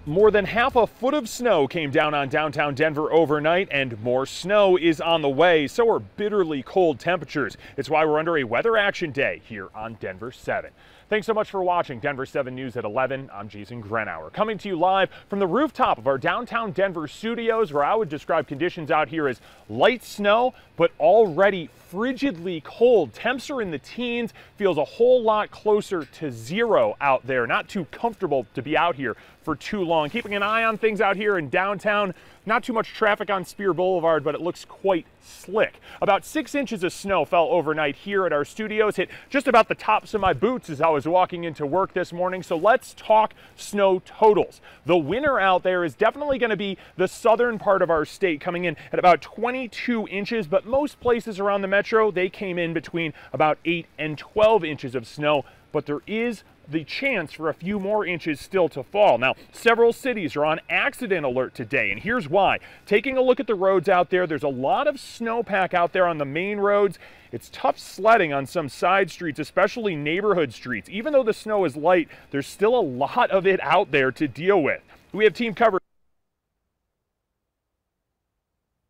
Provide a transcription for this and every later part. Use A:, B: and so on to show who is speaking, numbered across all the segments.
A: More than half a foot of snow came down on downtown Denver overnight, and more snow is on the way. So are bitterly cold temperatures. It's why we're under a weather action day here on Denver 7. Thanks so much for watching Denver 7 News at 11. I'm Jason Grenauer, coming to you live from the rooftop of our downtown Denver studios, where I would describe conditions out here as light snow, but already frigidly cold. Temps are in the teens, feels a whole lot closer to zero out there. Not too comfortable to be out here for too long. Keeping an eye on things out here in downtown. Not too much traffic on Spear Boulevard, but it looks quite slick. About 6 inches of snow fell overnight here at our studios, hit just about the tops of my boots as I was walking into work this morning. So let's talk snow totals. The winner out there is definitely going to be the southern part of our state, coming in at about 22 inches, but most places around the metro, they came in between about 8 and 12 inches of snow, but there is the chance for a few more inches still to fall. Now, several cities are on accident alert today, and here's why. Taking a look at the roads out there, there's a lot of snowpack out there on the main roads. It's tough sledding on some side streets, especially neighborhood streets. Even though the snow is light, there's still a lot of it out there to deal with. We have team coverage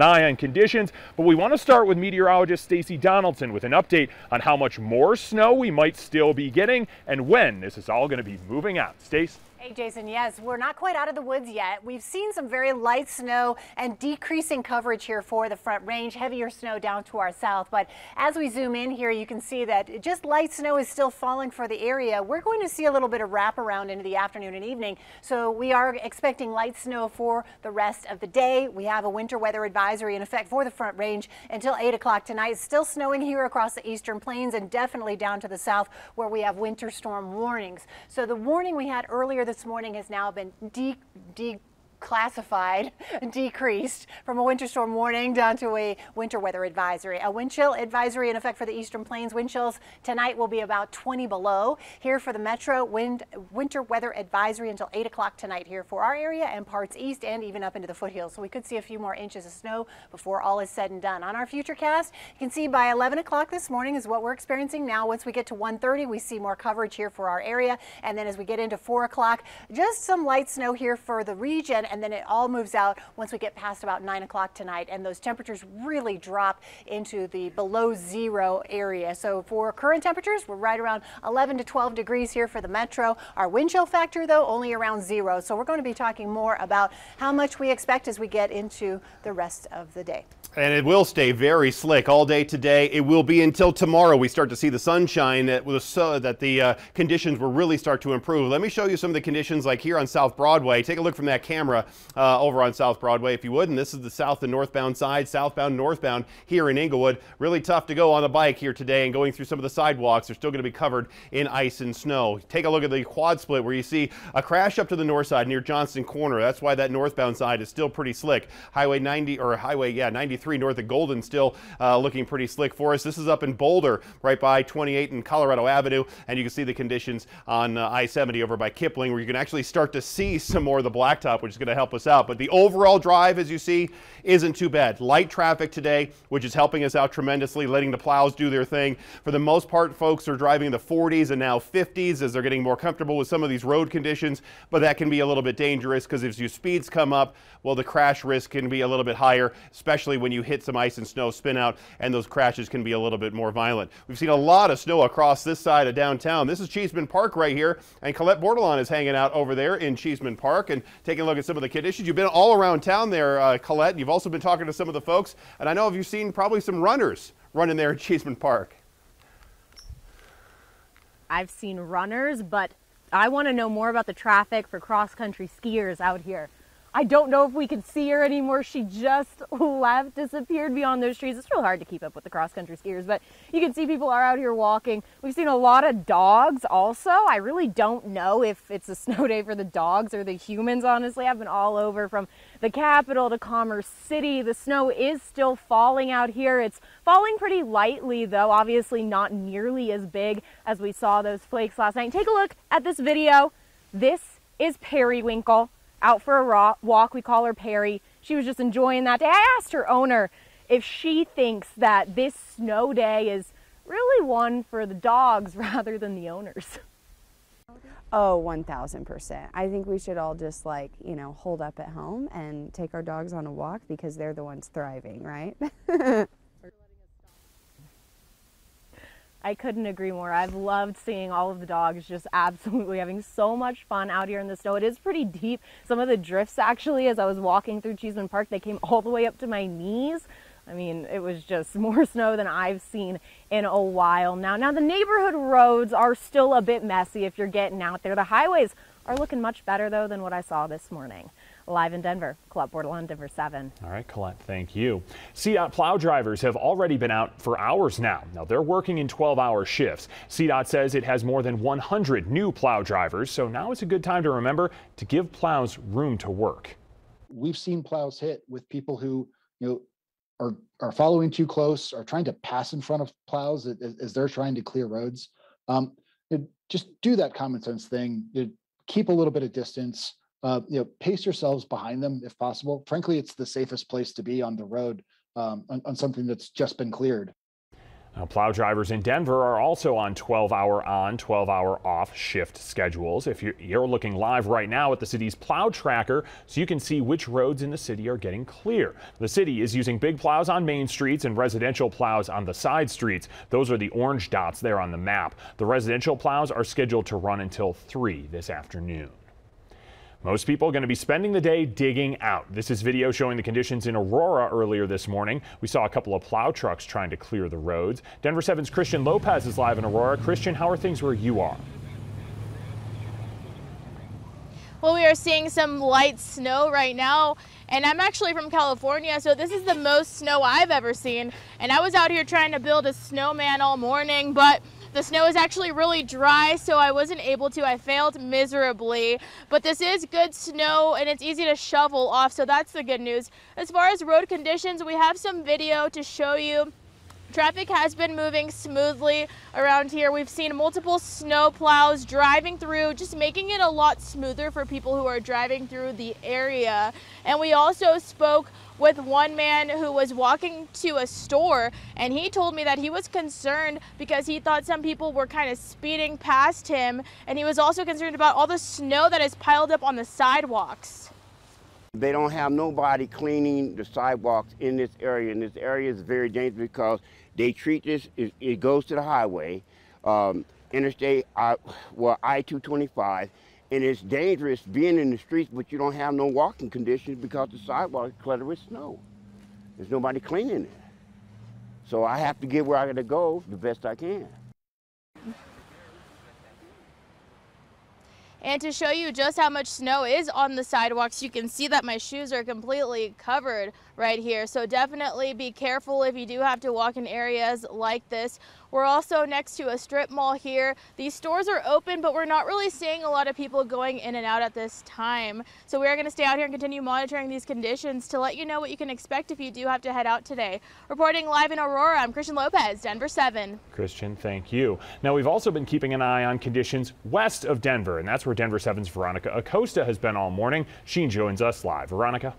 A: eye on conditions, but we want to start with meteorologist Stacey Donaldson with an update on how much more snow we might still be getting and when this is all going to be moving out. Stace?
B: Hey Jason, yes, we're not quite out of the woods yet. We've seen some very light snow and decreasing coverage here for the Front Range, heavier snow down to our south. But as we zoom in here, you can see that just light snow is still falling for the area. We're going to see a little bit of wraparound into the afternoon and evening. So we are expecting light snow for the rest of the day. We have a winter weather advisory in effect for the Front Range until 8 o'clock tonight. Still snowing here across the eastern plains and definitely down to the south where we have winter storm warnings. So the warning we had earlier this morning has now been decreased from a winter storm warning down to a winter weather advisory. A wind chill advisory in effect for the eastern plains. Wind chills tonight will be about 20 below. Here for the metro, winter weather advisory until 8 o'clock tonight here for our area and parts east and even up into the foothills. So we could see a few more inches of snow before all is said and done. On our futurecast, you can see by 11 o'clock this morning is what we're experiencing now. Once we get to 1:30, we see more coverage here for our area. And then as we get into 4 o'clock, just some light snow here for the region. And then it all moves out once we get past about 9 o'clock tonight, and those temperatures really drop into the below zero area. So for current temperatures, we're right around 11 to 12 degrees here for the metro. Our wind chill factor, though, only around 0. So we're going to be talking more about how much we expect as we get into the rest of the day.
C: And it will stay very slick all day today. It will be until tomorrow we start to see the sunshine that the conditions will really start to improve. Let me show you some of the conditions like here on South Broadway. Take a look from that camera over on South Broadway if you would. And this is the south and northbound side, southbound, northbound here in Inglewood. Really tough to go on the bike here today and going through some of the sidewalks. They're still going to be covered in ice and snow. Take a look at the quad split where you see a crash up to the north side near Johnston Corner. That's why that northbound side is still pretty slick. Highway 93 north of Golden still looking pretty slick for us. This is up in Boulder, right by 28 and Colorado Avenue, and you can see the conditions on I-70 over by Kipling, where you can actually start to see some more of the blacktop, which is going to help us out. But the overall drive, as you see, isn't too bad. Light traffic today, which is helping us out tremendously, letting the plows do their thing. For the most part, folks are driving the 40s and now 50s as they're getting more comfortable with some of these road conditions, but that can be a little bit dangerous because as your speeds come up, well, the crash risk can be a little bit higher, especially when you hit some ice and snow spin out, and those crashes can be a little bit more violent. We've seen a lot of snow across this side of downtown. This is Cheeseman Park right here, and Colette Bordelon is hanging out over there in Cheeseman Park and taking a look at some of the conditions. You've been all around town there, Colette. You've also been talking to some of the folks, and I know you've seen probably some runners running there in Cheeseman Park.
D: I've seen runners, but I want to know more about the traffic for cross-country skiers out here. I don't know if we can see her anymore. She just left, disappeared beyond those trees. It's real hard to keep up with the cross-country skiers, but you can see people are out here walking. We've seen a lot of dogs also. I really don't know if it's a snow day for the dogs or the humans, honestly. I've been all over from the Capitol to Commerce City. The snow is still falling out here. It's falling pretty lightly, though, obviously not nearly as big as we saw those flakes last night. Take a look at this video. This is Periwinkle. Out for a walk. We call her Perry. She was just enjoying that day. I asked her owner if she thinks that this snow day is really one for the dogs rather than the owners.
E: Oh, 1000%. I think we should all just hold up at home and take our dogs on a walk because they're the ones thriving, right?
D: I couldn't agree more. I've loved seeing all of the dogs just absolutely having so much fun out here in the snow. It is pretty deep. Some of the drifts, actually, as I was walking through Cheeseman Park, they came all the way up to my knees. I mean, it was just more snow than I've seen in a while now. Now, the neighborhood roads are still a bit messy if you're getting out there. The highways are looking much better, though, than what I saw this morning. Live in Denver, Colette Bordelon, Denver 7.
A: All right, Colette, thank you. CDOT plow drivers have already been out for hours now. Now, they're working in 12-hour shifts. CDOT says it has more than 100 new plow drivers, so now is a good time to remember to give plows room to work.
F: We've seen plows hit with people who, are following too close, are trying to pass in front of plows as they're trying to clear roads. Just do that common sense thing. Keep a little bit of distance. Pace yourselves behind them if possible. Frankly, it's the safest place to be on the road on something that's just been cleared.
A: Now, plow drivers in Denver are also on 12-hour on, 12-hour off shift schedules. If you're looking live right now at the city's plow tracker, so you can see which roads in the city are getting clear. The city is using big plows on main streets and residential plows on the side streets. Those are the orange dots there on the map. The residential plows are scheduled to run until 3 this afternoon. Most people are going to be spending the day digging out. This is video showing the conditions in Aurora earlier this morning. We saw a couple of plow trucks trying to clear the roads. Denver 7's Christian Lopez is live in Aurora. Christian, how are things where you are?
G: Well, we are seeing some light snow right now, and I'm actually from California, so this is the most snow I've ever seen. And I was out here trying to build a snowman all morning, but the snow is actually really dry, so I wasn't able to. I failed miserably, but this is good snow and it's easy to shovel off, so that's the good news. As far as road conditions, we have some video to show you. Traffic has been moving smoothly around here. We've seen multiple snow plows driving through, just making it a lot smoother for people who are driving through the area. And we also spoke with one man who was walking to a store, and he told me that he was concerned because he thought some people were kind of speeding past him, and he was also concerned about all the snow that is piled up on the sidewalks.
H: They don't have nobody cleaning the sidewalks in this area, and this area is very dangerous because they treat this, it goes to the highway, interstate, I-225, and it's dangerous being in the streets, but you don't have no walking conditions because the sidewalk is cluttered with snow. There's nobody cleaning it. So I have to get where I gotta go the best I can.
G: And to show you just how much snow is on the sidewalks, you can see that my shoes are completely covered right here. So definitely be careful if you do have to walk in areas like this. We're also next to a strip mall here. These stores are open, but we're not really seeing a lot of people going in and out at this time. So we are going to stay out here and continue monitoring these conditions to let you know what you can expect if you do have to head out today. Reporting live in Aurora, I'm Christian Lopez, Denver 7.
A: Christian, thank you. Now, we've also been keeping an eye on conditions west of Denver, and that's where Denver 7's Veronica Acosta has been all morning. She joins us live. Veronica.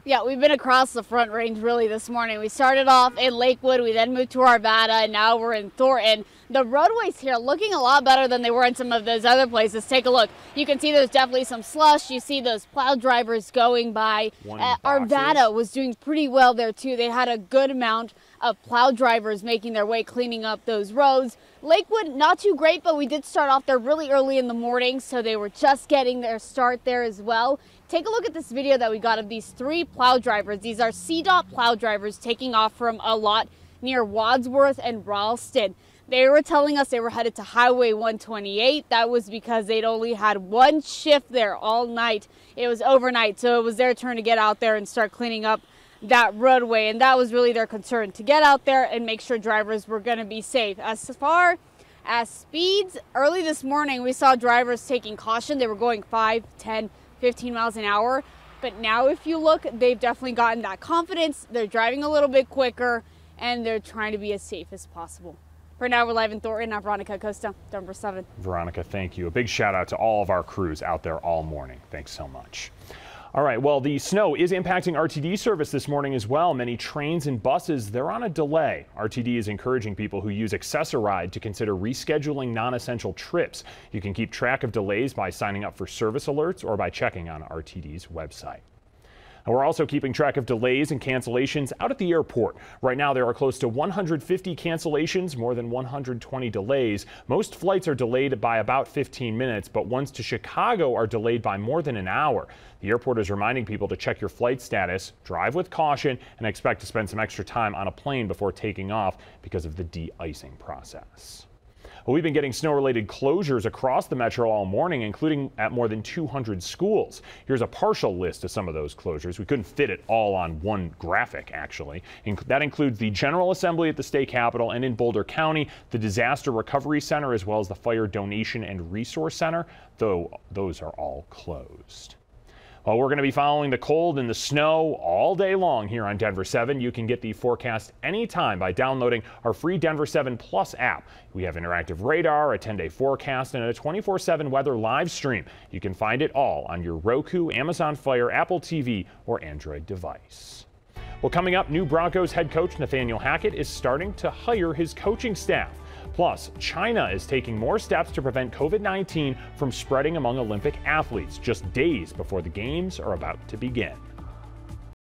I: Yeah, we've been across the Front Range really this morning. We started off in Lakewood, we then moved to Arvada, and now we're in Thornton. The roadways here looking a lot better than they were in some of those other places. Take a look. You can see there's definitely some slush. You see those plow drivers going by. Arvada was doing pretty well there too. They had a good amount of plow drivers making their way, cleaning up those roads. Lakewood, not too great, but we did start off there really early in the morning, so they were just getting their start there as well. Take a look at this video that we got of these 3 plow drivers. These are CDOT plow drivers taking off from a lot near Wadsworth and Ralston. They were telling us they were headed to Highway 128. That was because they'd only had one shift there all night. It was overnight, so it was their turn to get out there and start cleaning up that roadway, and that was really their concern, to get out there and make sure drivers were going to be safe. As far as speeds, early this morning we saw drivers taking caution. They were going 5, 10, 15 miles an hour, but now if you look, they've definitely gotten that confidence. They're driving a little bit quicker and they're trying to be as safe as possible. For now, we're live in Thornton. I'm Veronica Acosta, Denver 7.
A: Veronica, thank you. A big shout out to all of our crews out there all morning. Thanks so much. All right, well, the snow is impacting RTD service this morning as well. Many trains and buses, they're on a delay. RTD is encouraging people who use Access-a-Ride to consider rescheduling non-essential trips. You can keep track of delays by signing up for service alerts or by checking on RTD's website. And we're also keeping track of delays and cancellations out at the airport. Right now, there are close to 150 cancellations, more than 120 delays. Most flights are delayed by about 15 minutes, but ones to Chicago are delayed by more than an hour. The airport is reminding people to check your flight status, drive with caution, and expect to spend some extra time on a plane before taking off because of the de-icing process. Well, we've been getting snow-related closures across the metro all morning, including at more than 200 schools. Here's a partial list of some of those closures. We couldn't fit it all on one graphic, actually. That includes the General Assembly at the state capitol and in Boulder County, the Disaster Recovery Center, as well as the Fire Donation and Resource Center, though those are all closed. Well, we're going to be following the cold and the snow all day long here on Denver 7. You can get the forecast anytime by downloading our free Denver 7 Plus app. We have interactive radar, a 10-day forecast, and a 24/7 weather live stream. You can find it all on your Roku, Amazon Fire, Apple TV, or Android device. Well, coming up, new Broncos head coach Nathaniel Hackett is starting to hire his coaching staff. Plus, China is taking more steps to prevent COVID-19 from spreading among Olympic athletes just days before the games are about to begin.